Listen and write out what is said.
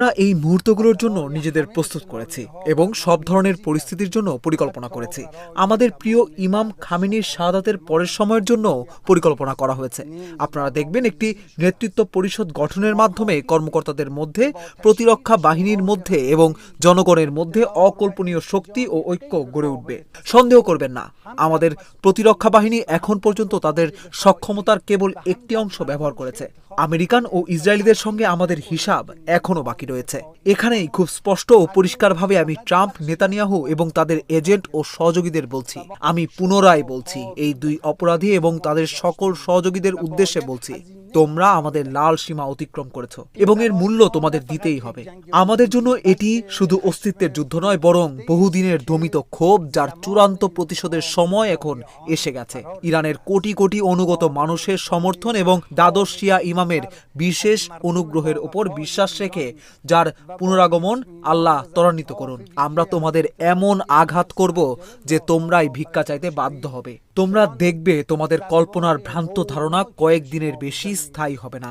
আমরা এই মুহূর্তগুলোর জন্য নিজেদের প্রস্তুত করেছি এবং সব ধরনের পরিস্থিতির জন্য পরিকল্পনা করেছি। আমাদের প্রিয় ইমাম খামেনির শাহাদাতের পরের সময়ের জন্য পরিকল্পনা করা হয়েছে। আপনারা দেখবেন একটি নেতৃত্ব পরিষদ গঠনের মাধ্যমে কর্মকর্তাদের মধ্যে, প্রতিরক্ষা বাহিনীর মধ্যে এবং জনগণের মধ্যে অকল্পনীয় শক্তি ও ঐক্য গড়ে উঠবে। সন্দেহ করবেন না, আমাদের প্রতিরক্ষা বাহিনী এখন পর্যন্ত তাদের সক্ষমতার কেবল একটি অংশ ব্যবহার করেছে। আমেরিকান ও ইসরায়েলিদের সঙ্গে আমাদের হিসাব এখনো বাকি রয়েছে। এখানেই খুব স্পষ্ট ও পরিষ্কারভাবে আমি ট্রাম্প, নেতানিয়াহু এবং তাদের এজেন্ট ও সহযোগীদের বলছি, আমি পুনরায় বলছি, এই দুই অপরাধী এবং তাদের সকল সহযোগীদের উদ্দেশ্যে বলছি, তোমরা আমাদের লাল সীমা অতিক্রম করেছো এবং এর মূল্য তোমাদের দিতেই হবে। আমাদের জন্য এটি শুধু অস্তিত্বের যুদ্ধ নয়, বরং বহুদিনের দমিত ক্ষোভ, যার চূড়ান্ত প্রতিশোধের সময় এখন এসে গেছে। ইরানের কোটি কোটি অনুগত মানুষের সমর্থন এবং দ্বাদশ শিয়া ইমামের বিশেষ অনুগ্রহের উপর বিশ্বাস রেখে যার পুনরাগমন আল্লাহ ত্বরান্বিত করুন। আমরা তোমাদের এমন আঘাত করব যে তোমরাই ভিক্ষা চাইতে বাধ্য হবে। তোমরা দেখবে তোমাদের কল্পনার ভ্রান্ত ধারণা কয়েকদিনের বেশি স্থায়ী হবে না।